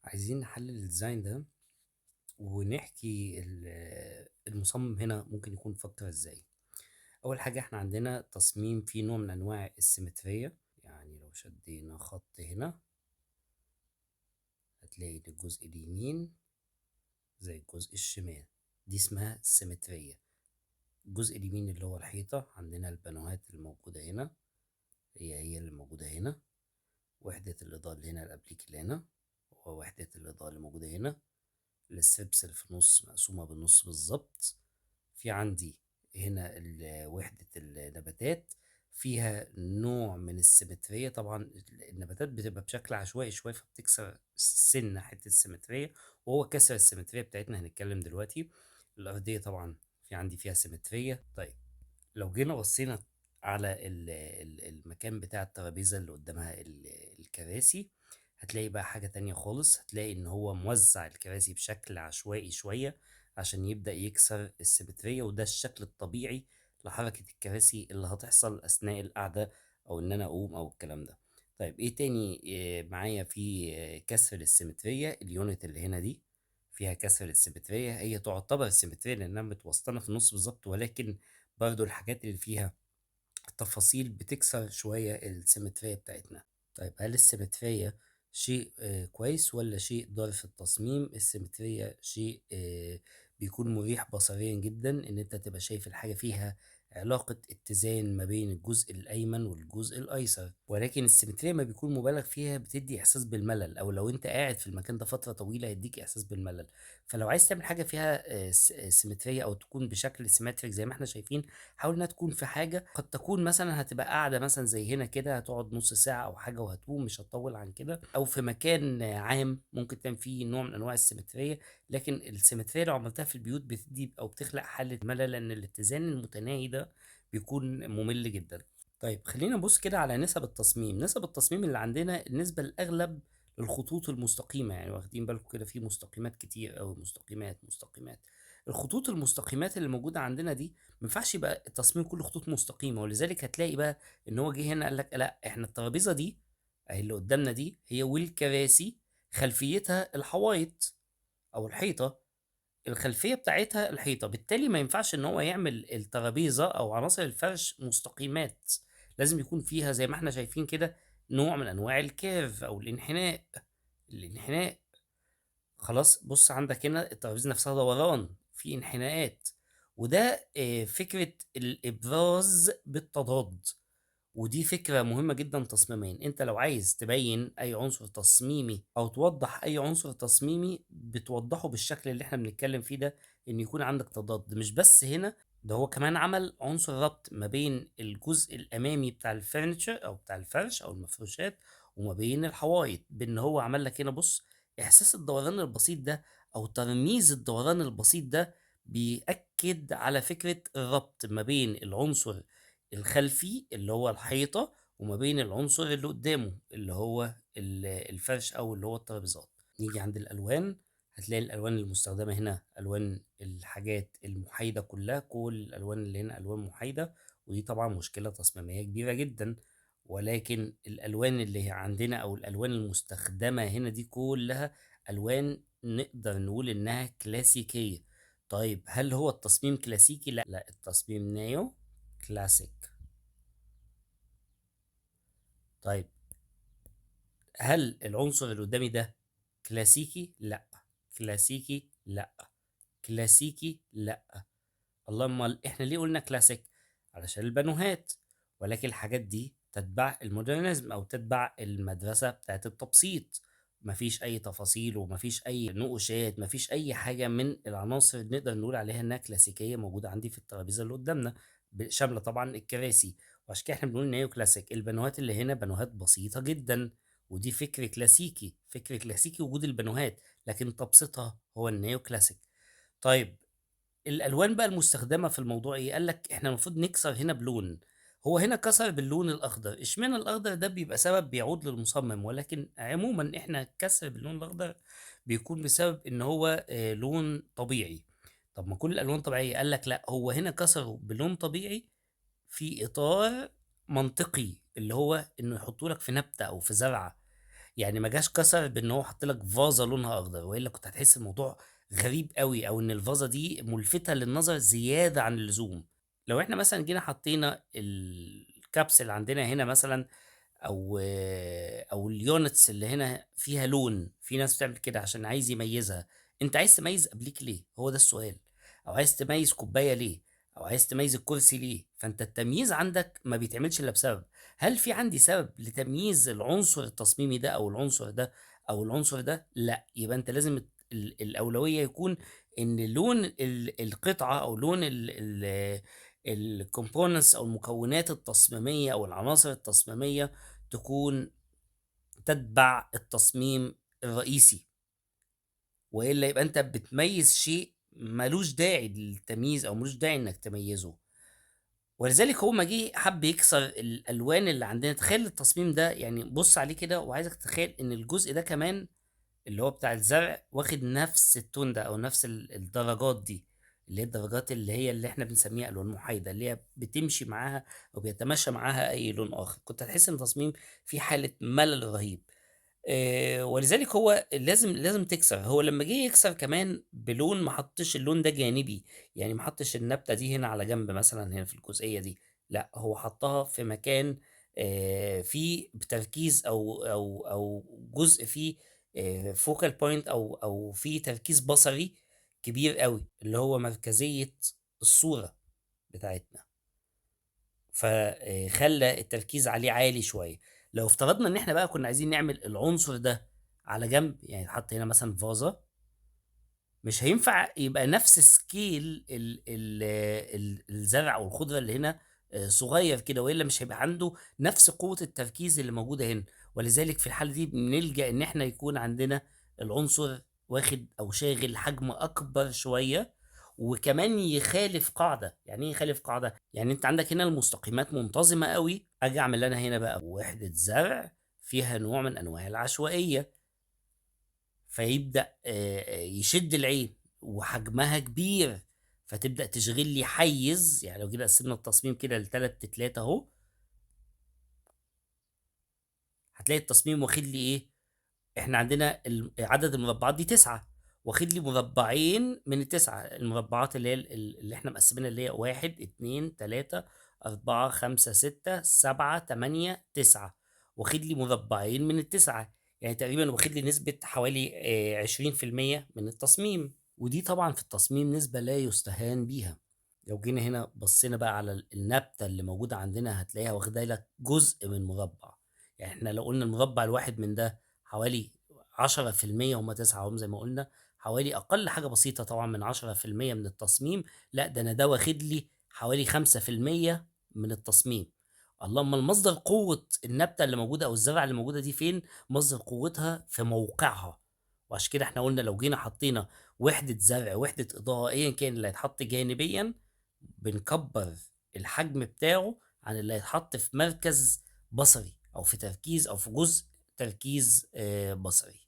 عايزين نحلل الديزاين ده ونحكي المصمم هنا ممكن يكون فكر ازاي. اول حاجة احنا عندنا تصميم فيه نوع من انواع السيمترية، يعني لو شدينا خط هنا هتلاقي إن الجزء اليمين زي الجزء الشمال، دي اسمها السيمترية. الجزء اليمين اللي هو الحيطة، عندنا البانوهات الموجودة هنا هي اللي موجودة هنا، وحدة الإضاءة اللي هنا الأبليك اللي هنا، ووحدة الإضاءة اللي موجودة هنا، الستبس اللي في النص مقسومة بالنص بالظبط. في عندي هنا وحدة النباتات فيها نوع من السيمترية. طبعا النباتات بتبقى بشكل عشوائي شوية فبتكسر سنة حتة السيمترية، وهو كسر السيمترية بتاعتنا هنتكلم دلوقتي. الأرضية طبعا في عندي فيها سيمترية. طيب لو جينا بصينا على المكان بتاع الترابيزة اللي قدامها الكراسي، هتلاقي بقى حاجة تانية خالص. هتلاقي ان هو موزع الكراسي بشكل عشوائي شوية عشان يبدأ يكسر السيمترية، وده الشكل الطبيعي لحركة الكراسي اللي هتحصل أثناء القعدة أو إن أنا أقوم أو الكلام ده. طيب إيه تاني معايا في كسر للسيمترية؟ اليونت اللي هنا دي فيها كسر للسيمترية، هي تعتبر السيمترية لأنها متوسطنة في النص بالظبط، ولكن برضو الحاجات اللي فيها التفاصيل بتكسر شوية السيمترية بتاعتنا. طيب هل السيمترية شيء كويس ولا شيء ضار في التصميم؟ السيمترية شيء بيكون مريح بصريا جدا، ان انت تبقى شايف الحاجة فيها علاقة اتزان ما بين الجزء الأيمن والجزء الأيسر، ولكن السيمترية ما بيكون مبالغ فيها بتدي إحساس بالملل، أو لو أنت قاعد في المكان ده فترة طويلة هيديك إحساس بالملل. فلو عايز تعمل حاجة فيها سيمترية أو تكون بشكل سيمتريك زي ما احنا شايفين، حاول انها تكون في حاجه قد تكون مثلا هتبقى قاعده مثلا زي هنا كده، هتقعد نص ساعه او حاجه وهتقوم، مش هتطول عن كده، او في مكان عام ممكن تعمل فيه نوع من انواع السيمتريه. لكن السيمتريه لو عملتها في البيوت بتدي او بتخلق حاله ملل، لان الاتزان المتناهي ده بيكون ممل جدا. طيب خلينا نبص كده على نسب التصميم. نسب التصميم اللي عندنا النسبة الأغلب للخطوط المستقيمة، يعني واخدين بالكم كده في مستقيمات كتير أوي، مستقيمات. الخطوط المستقيمات اللي موجودة عندنا دي ما ينفعش يبقى التصميم كله خطوط مستقيمة، ولذلك هتلاقي بقى إن هو جه هنا قال لك لا، إحنا الترابيزة دي أهي اللي قدامنا دي هي والكراسي خلفيتها الحوايط أو الحيطة، الخلفية بتاعتها الحيطة، بالتالي ما ينفعش ان هو يعمل الترابيزة او عناصر الفرش مستقيمات، لازم يكون فيها زي ما احنا شايفين كده نوع من انواع الكيرف او الانحناء. خلاص بص عندك هنا الترابيزة نفسها دوران في انحناءات، وده فكرة الابراز بالتضاد. ودي فكرة مهمة جدا تصميميا. انت لو عايز تبين اي عنصر تصميمي او توضح اي عنصر تصميمي بتوضحه بالشكل اللي احنا بنتكلم فيه ده، ان يكون عندك تضاد. مش بس هنا، ده هو كمان عمل عنصر ربط ما بين الجزء الامامي بتاع الفرنتشر او بتاع الفرش او المفروشات وما بين الحوائط، بان هو عمل لك هنا بص احساس الدوران البسيط ده او ترميز الدوران البسيط ده بيأكد على فكرة الربط ما بين العنصر الخلفي اللي هو الحيطة وما بين العنصر اللي قدامه اللي هو الفرش أو اللي هو الترابيزات. نيجي عند الألوان، هتلاقي الألوان المستخدمة هنا ألوان الحاجات المحايدة كلها، كل الألوان اللي هنا ألوان محايدة، ودي طبعا مشكلة تصميمية كبيرة جدا. ولكن الألوان اللي عندنا أو الألوان المستخدمة هنا دي كلها ألوان نقدر نقول إنها كلاسيكية. طيب هل هو التصميم كلاسيكي؟ لا لا، التصميم نيو كلاسيك. طيب هل العنصر اللي قدامي ده كلاسيكي؟ لا. كلاسيكي لا. كلاسيكي لا. اللهم احنا ليه قلنا كلاسيك؟ علشان البانوهات، ولكن الحاجات دي تتبع المودرنزم او تتبع المدرسة بتاعت التبسيط، مفيش اي تفاصيل ومفيش اي نقوشات، مفيش اي حاجة من العناصر اللي نقدر نقول عليها انها كلاسيكية موجودة عندي في الترابيزة اللي قدامنا، شاملة طبعا الكراسي. وعشان كده احنا بنقول نيو كلاسيك. البانوهات اللي هنا بانوهات بسيطة جدا، ودي فكر كلاسيكي، فكر كلاسيكي وجود البانوهات، لكن تبسيطها هو النيو كلاسيك. طيب الألوان بقى المستخدمة في الموضوع إيه؟ قال لك إحنا المفروض نكسر هنا بلون. هو هنا كسر باللون الأخضر، إشمعنى الأخضر ده بيبقى سبب بيعود للمصمم، ولكن عموما إحنا كسر باللون الأخضر بيكون بسبب إن هو لون طبيعي. طب ما كل الألوان طبيعية، قال لك لأ، هو هنا كسره بلون طبيعي في إطار منطقي، اللي هو إنه يحطه لك في نبتة أو في زرعة. يعني ما جاش كسر بإن هو حط لك فازة لونها أخضر، وإلا كنت هتحس الموضوع غريب أوي، أو إن الفازة دي ملفتة للنظر زيادة عن اللزوم. لو إحنا مثلًا جينا حطينا الكبس اللي عندنا هنا مثلًا، أو الunits اللي هنا فيها لون، في ناس بتعمل كده عشان عايز يميزها. أنت عايز تميز أبليك ليه؟ هو ده السؤال. أو عايز تميز كوباية ليه؟ أو عايز تميز الكرسي ليه؟ فأنت التمييز عندك ما بيتعملش إلا بسبب. هل في عندي سبب لتمييز العنصر التصميمي ده أو العنصر ده أو العنصر ده؟ لأ، يبقى أنت لازم الأولوية يكون إن لون القطعة أو لون الcomponents أو المكونات التصميمية أو العناصر التصميمية تكون تتبع التصميم الرئيسي، وإلا يبقى أنت بتميّز شيء مالوش داعي للتمييز أو مالوش داعي إنك تميّزه. ولذلك هو أمّا جه حَب يكسر الألوان اللي عندنا، تخيل التصميم ده، يعني بُص عليه كده وعايزك تتخيل إن الجزء ده كمان اللي هو بتاع الزرع واخد نفس التون ده أو نفس الدرجات دي، اللي هي الدرجات اللي إحنا بنسميها ألوان محايدة، اللي هي بتمشي معاها أو بيتماشى معاها أي لون آخر. كنت هتحس إن التصميم فيه حالة ملل رهيب. ولذلك هو لازم تكسر. هو لمّا جه يكسر كمان بلون ما حطّش اللون ده جانبي، يعني ما حطّش النبتة دي هنا على جنب مثلًا هنا في الجزئية دي، لأ هو حطّها في مكان فيه بتركيز أو جزء فيه focal point أو فيه تركيز بصري كبير أوي، اللي هو مركزية الصورة بتاعتنا. خلّى التركيز عليه عالي شوية. لو افترضنا إن إحنا بقى كنا عايزين نعمل العنصر ده على جنب، يعني يتحط هنا مثلًا فازة، مش هينفع يبقى نفس scale الزرع أو الخضرة اللي هنا صغير كده، وإلا مش هيبقى عنده نفس قوة التركيز اللي موجودة هنا. ولذلك في الحالة دي بنلجأ إن إحنا يكون عندنا العنصر واخد أو شاغل حجم أكبر شوية، وكمان يخالف قاعدة. يعني إيه يخالف قاعدة؟ يعني أنت عندك هنا المستقيمات منتظمة أوي، آجي أعمل أنا هنا بقى وحدة زرع فيها نوع من أنواع العشوائية. فيبدأ يشد العين وحجمها كبير، فتبدأ تشغل لي حيّز. يعني لو جينا قسّمنا التصميم كده ل3 تلات أهو، هتلاقي التصميم واخد لي إيه، إحنا عندنا عدد المربعات دي 9، واخد لي مربعين من ال9. المربعات اللي هي اللي إحنا مقسّمينها اللي هي 1، 2، 3، 4، 5، 6، 7، 8، 9، واخد لي مربعين من ال9، يعني تقريبًا واخد لي نسبة حوالي 20% من التصميم. ودي طبعًا في التصميم نسبة لا يُستهان بيها. لو جينا هنا بصينا بقى على النبتة اللي موجودة عندنا هتلاقيها واخدة لك جزء من مربع. يعني إحنا لو قلنا المربع الواحد من ده حوالي 10%، هم 9 أهم زي ما قلنا، حوالي أقل حاجة بسيطة طبعًا من 10% من التصميم. لأ ده أنا ده واخد لي حوالي 5% من التصميم. الله! أمال مصدر قوة النبتة اللي موجودة أو الزرعة اللي موجودة دي فين؟ مصدر قوتها في موقعها. وعشان كده إحنا قلنا لو جينا حطينا وحدة زرع، وحدة إضاءة، أيًا كان اللي هيتحط جانبيًا، بنكبّر الحجم بتاعه عن اللي هيتحط في مركز بصري أو في تركيز أو في جزء تركيز بصري.